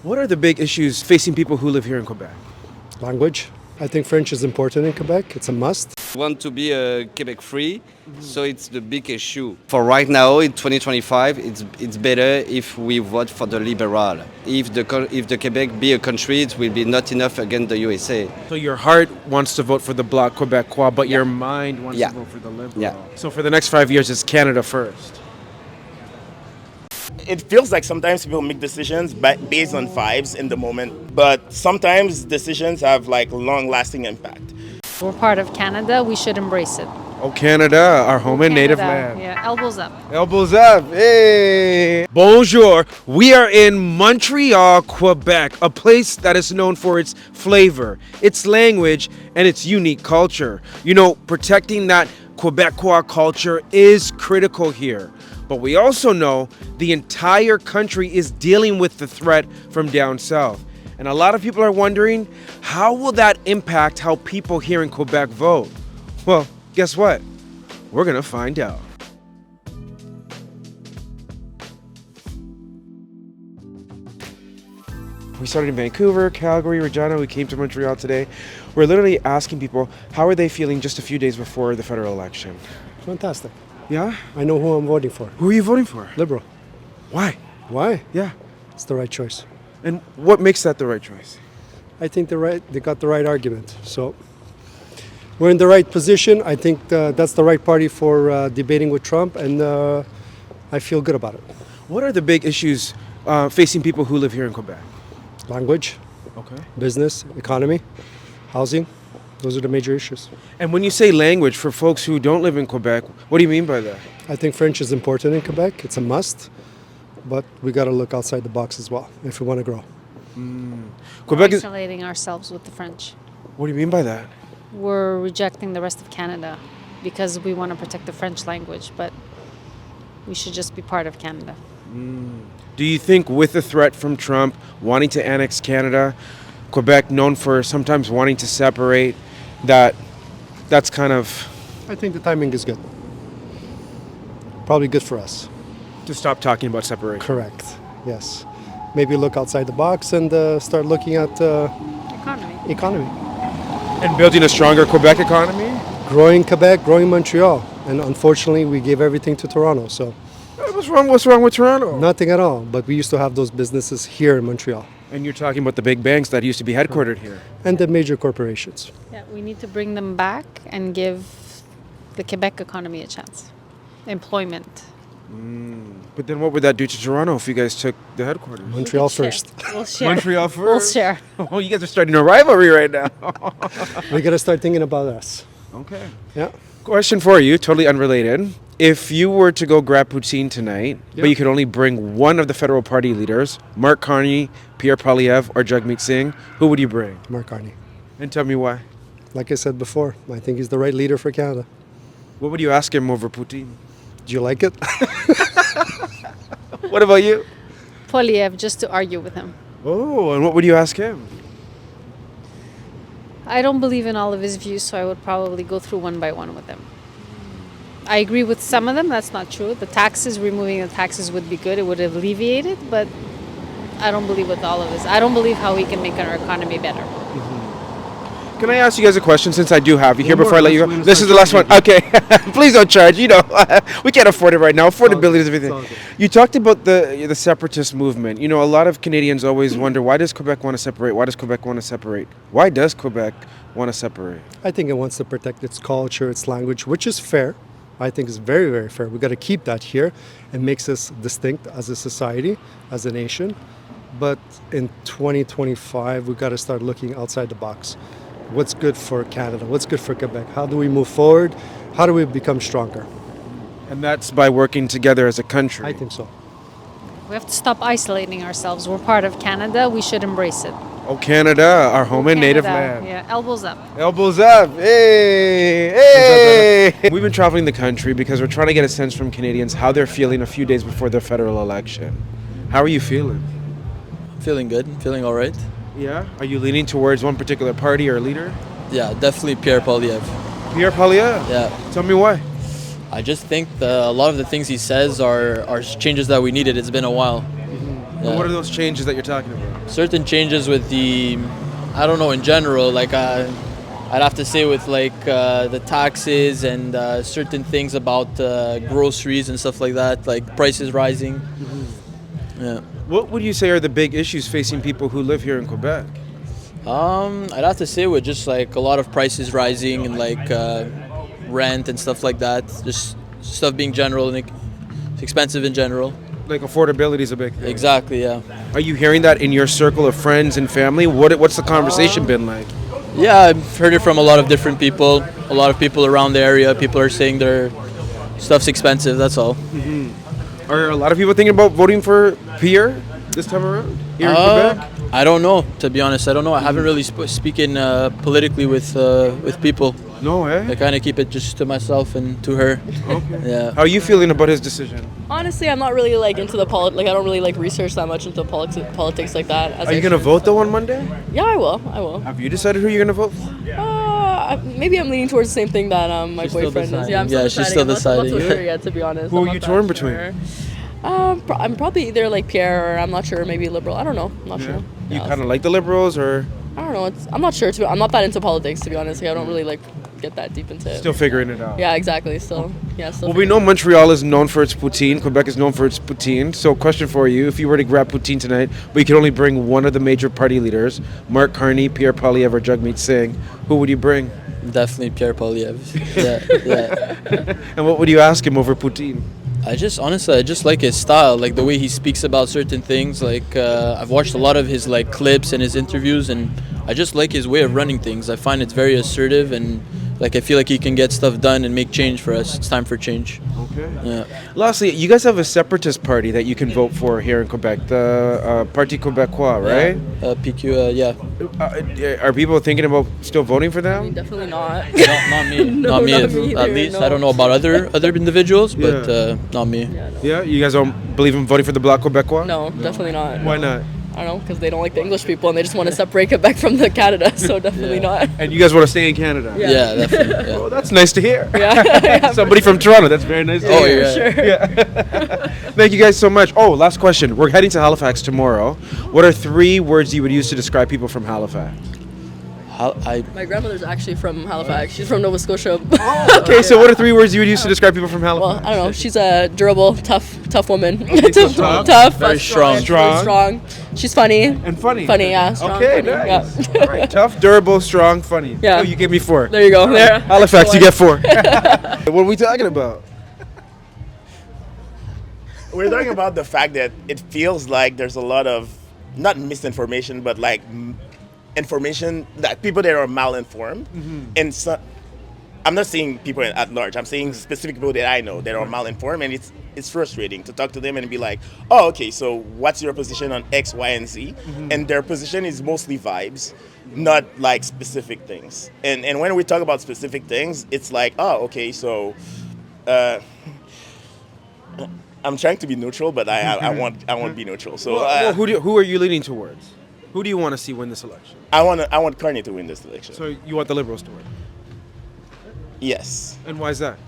What are the big issues facing people who live here in Quebec? Language. I think French is important in Quebec. It's a must. Want to be Quebec free, so it's the big issue. For right now, in 2025, it's better if we vote for the liberal. If the Quebec be a country, it will be not enough against the USA. So your heart wants to vote for the Bloc Québécois, but your mind wants Yeah. to vote for the Liberal. Yeah. So for the next 5 years, it's Canada first. It feels like sometimes people make decisions based on vibes in the moment, but sometimes decisions have like long-lasting impact. We're part of Canada. We should embrace it. Oh, Canada, our home and native Canada, land. Yeah, elbows up. Elbows up. Hey. Bonjour. We are in Montreal, Quebec, a place that is known for its flavor, its language, and its unique culture. You know, protecting that Quebecois culture is critical here. But we also know the entire country is dealing with the threat from down south. And a lot of people are wondering, how will that impact how people here in Quebec vote? Well, guess what? We're gonna find out. We started in Vancouver, Calgary, Regina. We came to Montreal today. We're literally asking people, how are they feeling just a few days before the federal election? Fantastic. Yeah? I know who I'm voting for. Who are you voting for? Liberal. Why? Why? Yeah. It's the right choice. And what makes that the right choice? I think they got the right argument. So we're in the right position. I think that's the right party for debating with Trump, and I feel good about it. What are the big issues facing people who live here in Quebec? Language, Okay. business, economy, housing. Those are the major issues. And when you say language, for folks who don't live in Quebec, what do you mean by that? I think French is important in Quebec. It's a must. But we got to look outside the box as well if we want to grow. Quebec is... Isolating ourselves with the French. What do you mean by that? We're rejecting the rest of Canada because we want to protect the French language, but we should just be part of Canada. Do you think with the threat from Trump wanting to annex Canada, Quebec known for sometimes wanting to separate, that's kind of... I think the timing is good. Probably good for us. to stop talking about separation? Correct. Yes. Maybe look outside the box and start looking at economy. And building a stronger Quebec economy? Growing Quebec, growing Montreal. And unfortunately, we gave everything to Toronto. So What's wrong with Toronto? nothing at all. But we used to have those businesses here in Montreal. And you're talking about the big banks that used to be headquartered here. And the major corporations. Yeah, we need to bring them back and give the Quebec economy a chance. Employment. But then what would that do to Toronto if you guys took the headquarters? Montreal Share. first. We'll share. Montreal first? We'll share. Oh, you guys are starting a rivalry right now. We got to start thinking about us. Okay. Yeah. Question for you, totally unrelated. If you were to go grab poutine tonight, but you could only bring one of the federal party leaders, Mark Carney, Pierre Poilievre, or Jagmeet Singh, who would you bring? Mark Carney. And tell me why. Like I said before, I think he's the right leader for Canada. What would you ask him over poutine? Do you like it? What about you? Poilievre, just to argue with him. Oh, and what would you ask him? I don't believe in all of his views, so I would probably go through one by one with him. I agree with some of them, that's not true. The taxes, removing the taxes would be good, it would alleviate it, but I don't believe with all of this. I don't believe how we can make our economy better. Can I ask you guys a question since I do have you here One before I more. let you Let's go? win This is the last one. Okay. Please don't charge. You know, we can't afford it right now. Affordability is everything. all good. You talked about the separatist movement. You know, a lot of Canadians always wonder, why does Quebec want to separate? Why does Quebec want to separate? Why does Quebec want to separate? I think it wants to protect its culture, its language, which is fair. I think it's very, very fair. We got to keep that here. It makes us distinct as a society, as a nation. But in 2025, we got to start looking outside the box. What's good for Canada? What's good for Quebec? How do we move forward? How do we become stronger? And that's by working together as a country. I think so. We have to stop isolating ourselves. We're part of Canada, we should embrace it. Oh, Canada, our home and native Canada, land. Yeah, elbows up. Elbows up. Hey, hey. We've been traveling the country because we're trying to get a sense from Canadians how they're feeling a few days before the federal election. How are you feeling? Feeling good, feeling all right. Yeah? Are you leaning towards one particular party or leader? Yeah, definitely Pierre Poilievre. Pierre Poilievre? Yeah, Tell me why. I just think a lot of the things he says are changes that we needed. It's been a while. And what are those changes that you're talking about? certain changes with the, I don't know, in general, like I'd have to say with like the taxes and certain things about groceries and stuff like that, like prices rising. Yeah. What would you say are the big issues facing people who live here in Quebec? I'd have to say with just like a lot of prices rising and like rent and stuff like that, just stuff being general and it's expensive in general. Like affordability is a big thing. Exactly, yeah. Are you hearing that in your circle of friends and family? What's the conversation been like? Yeah, I've heard it from a lot of different people. A lot of people around the area. People are saying their stuff's expensive. That's all. Are a lot of people thinking about voting for Pierre this time around here in Quebec? I don't know. To be honest, I don't know. I haven't really speaking politically with people. No, I kind of keep it just to myself and to her. Okay. Yeah. How are you feeling about his decision? Honestly, I'm not really like into the I don't really like research that much into politics like that. Are you gonna vote though on Monday? Yeah, I will. I will. Have you decided who you're gonna vote for? Maybe I'm leaning towards the same thing that my She's still boyfriend is. deciding. Yeah, I'm still Yeah, deciding. she's still I'm not so deciding. sure yet, to be honest. Who I'm are not you that torn between? sure. I'm probably either like Pierre or I'm not sure, maybe Liberal. I don't know. I'm not sure. You Yeah, kind of like the Liberals, or I don't know. I'm not sure. I'm not that into politics, to be honest. Like, I don't really like get that deep into it. still figuring it out? Yeah, exactly. Still. Well, we know Montreal is known for its poutine. Quebec is known for its poutine. So, question for you: if you were to grab poutine tonight, but you could only bring one of the major party leaders, Mark Carney, Pierre Poilievre, or Jagmeet Singh, who would you bring? Definitely Pierre Poilievre. Yeah. And what would you ask him over poutine? I just like his style, like the way he speaks about certain things. Like I've watched a lot of his like clips and his interviews, and I just like his way of running things. I find it's very assertive, and like I feel like he can get stuff done and make change for us. It's time for change. Okay. Yeah. Lastly, you guys have a separatist party that you can vote for here in Quebec, the Parti Québécois, right? PQ. Yeah. Are people thinking about still voting for them? Definitely not. Not me. No, not me. not At me either, least no. I don't know about other individuals, but Yeah. not me. Yeah, you guys don't believe in voting for the Bloc Québécois? No, definitely not. Why not? I don't know, because they don't like the English people and they just want to separate Quebec from the Canada, so definitely not. And you guys want to stay in Canada? Yeah, definitely. Yeah. Well, that's nice to hear. Yeah. Somebody from Toronto, that's very nice to Oh, hear. yeah. Thank you guys so much. Oh, last question. We're heading to Halifax tomorrow. What are 3 words you would use to describe people from Halifax? My grandmother's actually from Halifax. She's from Nova Scotia. Okay, so what are 3 words you would use to describe people from Well, Halifax? I don't know. She's a durable, tough woman. so tough. tough, Very strong. strong. She's funny. And funny. Funny, yeah. Strong, Okay, funny, nice. yeah. All right, tough, durable, strong, funny. Yeah. Oh, you gave me 4. There you go. There. Halifax, you get 4. What are we talking about? We're talking about the fact that it feels like there's a lot of, not misinformation, but like information that people that are malinformed. And so, I'm not saying people at large. I'm saying specific people that I know that are malinformed, and it's frustrating to talk to them and be like, oh, okay, so what's your position on X, Y, and Z? And their position is mostly vibes, not like specific things. And when we talk about specific things, it's like, oh, okay, so I'm trying to be neutral, but I won't be neutral. So Well, who are you leaning towards? Who do you want to see win this election? I want Carney to win this election. So you want the Liberals to win? Yes. And why is that?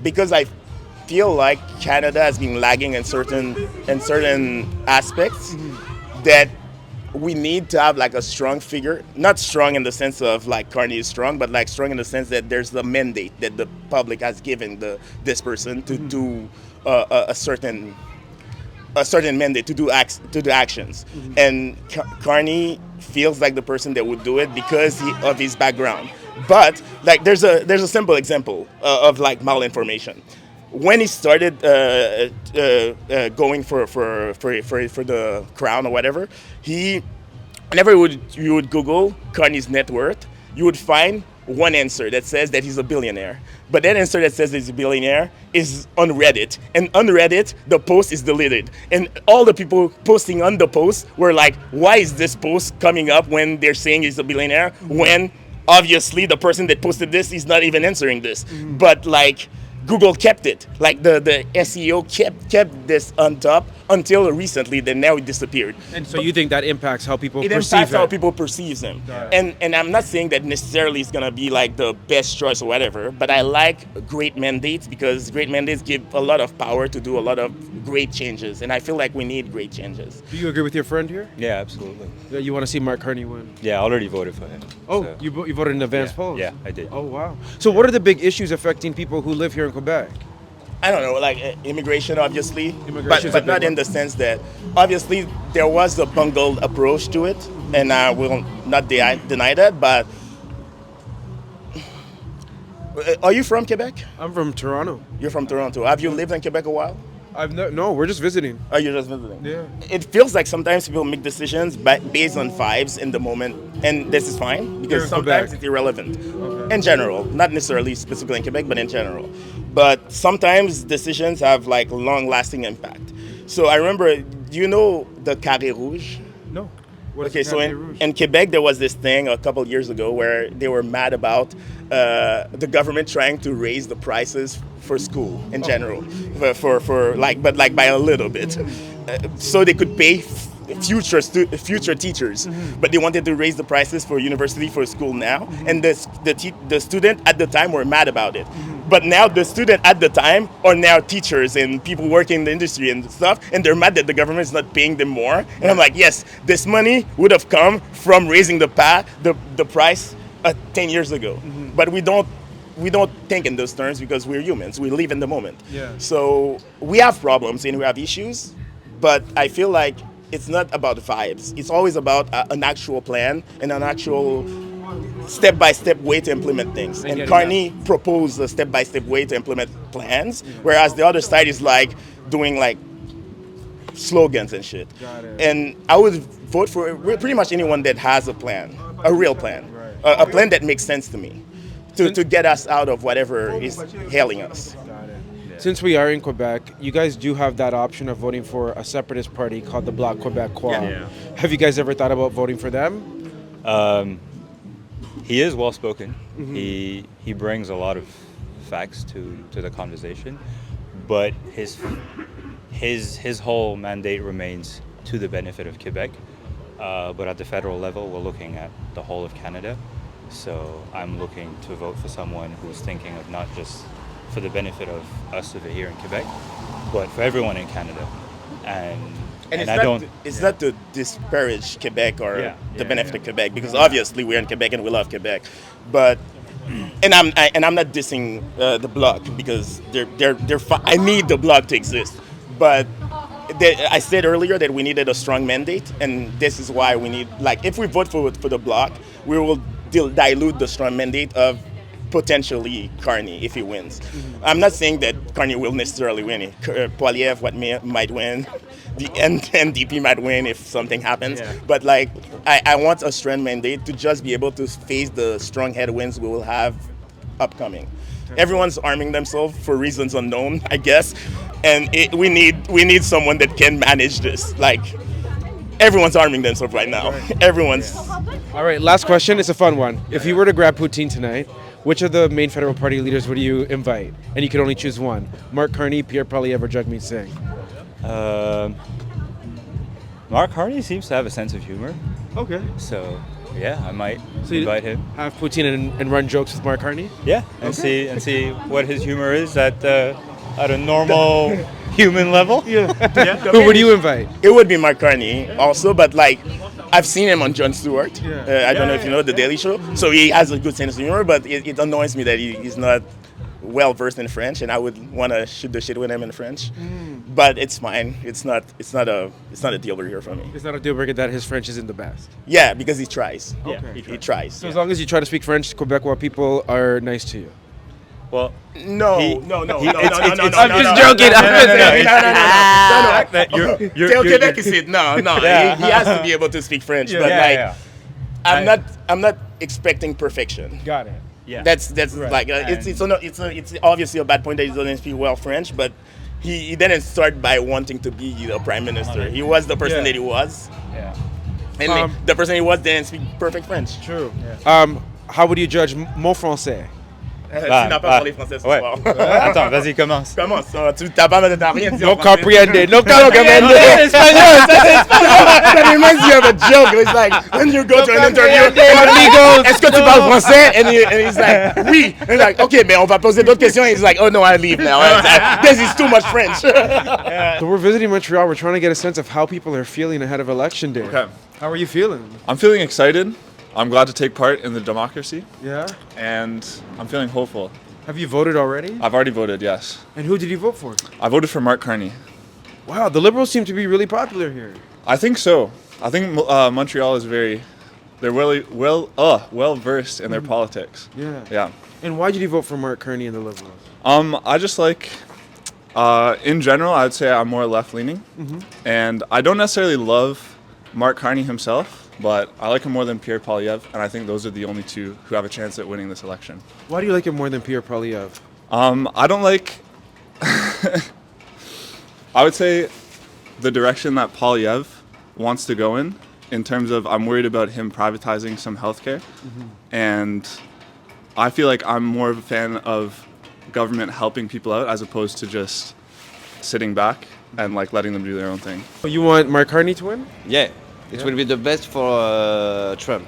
Because I feel like Canada has been lagging in certain aspects that we need to have like a strong figure, not strong in the sense of like Carney is strong, but like strong in the sense that there's the mandate that the public has given this person to do a certain mandate to do actions, and Carney feels like the person that would do it because of his background. But like there's a simple example of like malinformation. When he started going for the crown or whatever, whenever you would Google Carney's net worth, you would find one answer that says that he's a billionaire. But that answer that says he's a billionaire is on Reddit. And on Reddit, the post is deleted. And all the people posting on the post were like, why is this post coming up when they're saying he's a billionaire? When obviously the person that posted this is not even answering this. But like Google kept it. Like the SEO kept this on top until recently. Then now it disappeared. And so you think that impacts how people It perceive impacts it? how people perceive them. And I'm not saying that necessarily it's gonna be like the best choice or whatever, but I like great mandates because great mandates give a lot of power to do a lot of great changes, and I feel like we need great changes. Do you agree with your friend here? Yeah, absolutely. Yeah, you want to see Mark Carney win? Yeah, I already voted for him. Oh, so- you voted in advance yeah, polls? Yeah, I did. Oh, wow. So what are the big issues affecting people who live here in Quebec? I don't know, like immigration, obviously, Immigration is a but big not in one. the sense that obviously there was a bungled approach to it, and I will not deny that. But are you from Quebec? I'm from Toronto. You're from Toronto. Have you lived in Quebec a while? No, we're just visiting. Or you're just visiting? Yeah. It feels like sometimes people make decisions based on vibes in the moment, and this is fine Here because in sometimes Quebec. it's irrelevant in general, not necessarily specifically in Quebec, but in general. But sometimes decisions have like long-lasting impact. So I remember, do you know the Carré Rouge? No. What is Okay, the so Carré Rouge? in Quebec, there was this thing a couple years ago where they were mad about the government trying to raise the prices for school in general, for like, but like by a little bit, so they could pay future teachers, but they wanted to raise the prices for university for school now, and the student at the time were mad about it. But now the student at the time are now teachers and people working in the industry and stuff, and they're mad that the government is not paying them more. And I'm like, yes, this money would have come from raising the price 10 years ago. But we don't think in those terms because we're humans. We live in the moment. Yeah. So we have problems and we have issues, but I feel like it's not about vibes. It's always about an actual plan and an actual step-by-step way to implement things. And getting Carney proposed a step-by-step way to implement plans, whereas the other side is like doing like slogans and shit. Got it. And I would vote for pretty much anyone that has a plan, a real plan, a plan that makes sense to me, to get us out of whatever is hailing us. Since we are in Quebec, you guys do have that option of voting for a separatist party called the Bloc Québécois. Yeah. Have you guys ever thought about voting for them? He is well spoken. He brings a lot of facts to the conversation, but his whole mandate remains to the benefit of Quebec. But at the federal level, we're looking at the whole of Canada. So I'm looking to vote for someone who's thinking of not just for the benefit of us over here in Quebec, but for everyone in Canada. And It's not to disparage Quebec or Yeah, the yeah, benefit yeah. of Quebec, because obviously we're in Quebec and we love Quebec, but and I'm not dissing the Bloc because they're I need the Bloc to exist, but I said earlier that we needed a strong mandate, and this is why we need, like, if we vote for the Bloc, we will dilute the strong mandate of potentially Carney if he wins. I'm not saying that Carney will necessarily win. Poiliev might win. The NDP might win if something happens. Yeah. But like, I want a strong mandate to just be able to face the strong headwinds we will have upcoming. Everyone's arming themselves for reasons unknown, I guess, and we need someone that can manage this. Like, everyone's arming themselves right now. Everyone's. All right, last question. It's a fun one. If you were to grab poutine tonight, which of the main federal party leaders would you invite? And you could only choose one. Mark Carney, Pierre Poilievre, or Jagmeet Singh? Mark Carney seems to have a sense of humor, Okay. so yeah, I might So you invite him. have poutine and run jokes with Mark Carney? Yeah, and see what his humor is at a normal human level. Who would you invite? It would be Mark Carney also, but like, I've seen him on Jon Stewart. Yeah. I don't know if you know The Daily Show. So he has a good sense of humor, but it annoys me that he's not well versed in French, and I would want to shoot the shit with him in French. But it's fine. It's not a deal breaker for me. It's not a deal breaker that his French isn't the best. Yeah, because he tries. Okay. He tries. So as long as you try to speak French, Quebecois people are nice to you. Well, No. I'm just joking. Tell Quebec is it. No. Yeah. He has to be able to speak French. But like, I'm not expecting perfection. Got it. Yeah. That's Right. like it's obviously a bad point that he doesn't speak well French, but he didn't start by wanting to be the prime minister. He was the person Yeah. that he was, Yeah. and the person he was didn't speak perfect French. True. How would you judge mon français? Tu n'as pas parlé français ce Ouais. soir. Attends, vas-y, commence. Comment ça? Tu t'as pas rien dit en No français. comprehende. No comprehende. That reminds you of a joke. It's like when you go to an interview, Amigos. est-ce que tu parles français? And he's like, oui. And he's like, okay, mais on va poser d'autres questions. And he's like, oh no, I leave now. This is too much French. So we're visiting Montreal. We're trying to get a sense of how people are feeling ahead of Election Day. Okay. How are you feeling? I'm feeling excited. I'm glad to take part in the democracy, Yeah. and I'm feeling hopeful. Have you voted already? I've already voted, yes. And who did you vote for? I voted for Mark Carney. Wow, the Liberals seem to be really popular here. I think so. I think Montreal is they're really well versed in their politics. Yeah. Yeah. And why did you vote for Mark Carney and the Liberals? I just like, in general, I'd say I'm more left leaning, and I don't necessarily love Mark Carney himself, but I like him more than Pierre Poilievre, and I think those are the only two who have a chance at winning this election. Why do you like him more than Pierre Poilievre? I don't like. I would say the direction that Poilievre wants to go in terms of I'm worried about him privatizing some healthcare, and I feel like I'm more of a fan of government helping people out as opposed to just sitting back and like letting them do their own thing. You want Mark Carney to win? Yeah, it will be the best for Trump.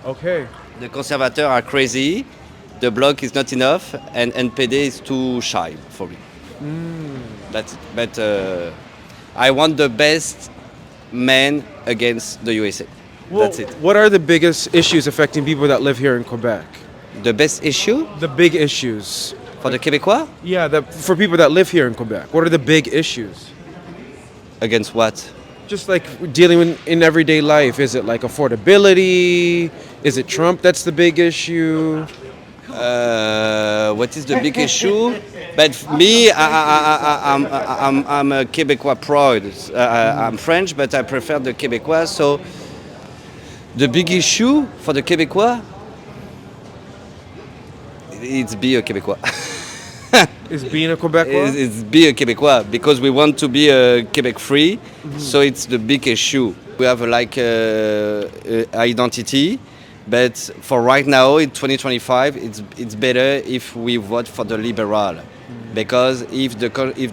Okay. The conservators are crazy, the bloc is not enough, and NPD is too shy for me. That's it. But I want the best man against the USA. That's it. What are the biggest issues affecting people that live here in Quebec? The best issue The big issues. for the Québécois Yeah, for people that live here in Quebec. What are the big issues? against what? Just like dealing in everyday life. Is it like affordability? Is it Trump that's the big issue? What is the big issue? But me, I'm a Québécois proud. I'm French, but I prefer the Québécois. So the big issue for the Québécois, it's be a Québécois. Is being a Quebecois? It's be a Québécois because we want to be a Quebec free. So it's the big issue. We have like identity, but for right now in 2025, it's better if we vote for the liberal, because if the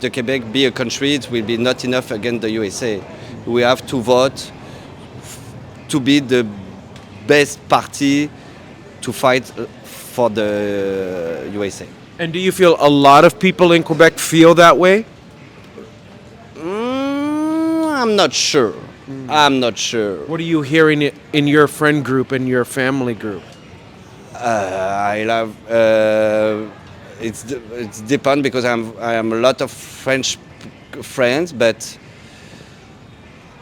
Quebec be a country, it will be not enough against the USA. We have to vote to be the best party to fight for the USA. And do you feel a lot of people in Quebec feel that way? I'm not sure. I'm not sure. What are you hearing in your friend group and your family group? I love. It's depend because I am a lot of French friends, but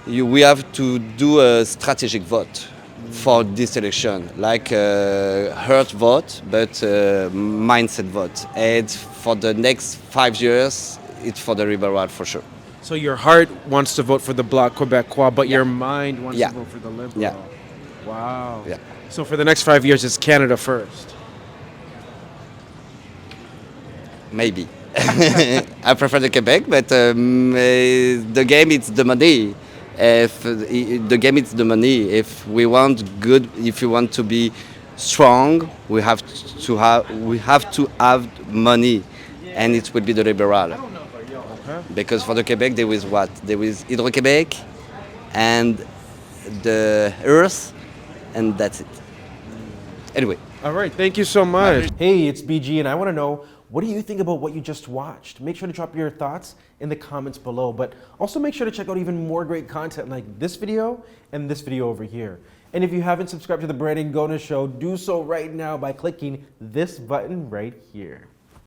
we have to do a strategic vote for this election, like heart vote, but mindset vote. And for the next 5 years, it's for the liberal for sure. So your heart wants to vote for the Bloc Québécois, but your mind wants Yeah. to vote for the Liberal. Yeah. Wow. Yeah. So for the next 5 years, it's Canada first. Maybe. I prefer the Quebec, but the game is the money. If the game is the money. If we want good, if we want to be strong, we have to have money, and it will be the liberal. Because for the Quebec there is what? There is Hydro-Québec and the Earth, and that's it. Anyway. All right, thank you so much. Hey, it's BG, and I want to know, what do you think about what you just watched? Make sure to drop your thoughts in the comments below, but also make sure to check out even more great content like this video and this video over here. And if you haven't subscribed to the Brandon Gonez Show, do so right now by clicking this button right here.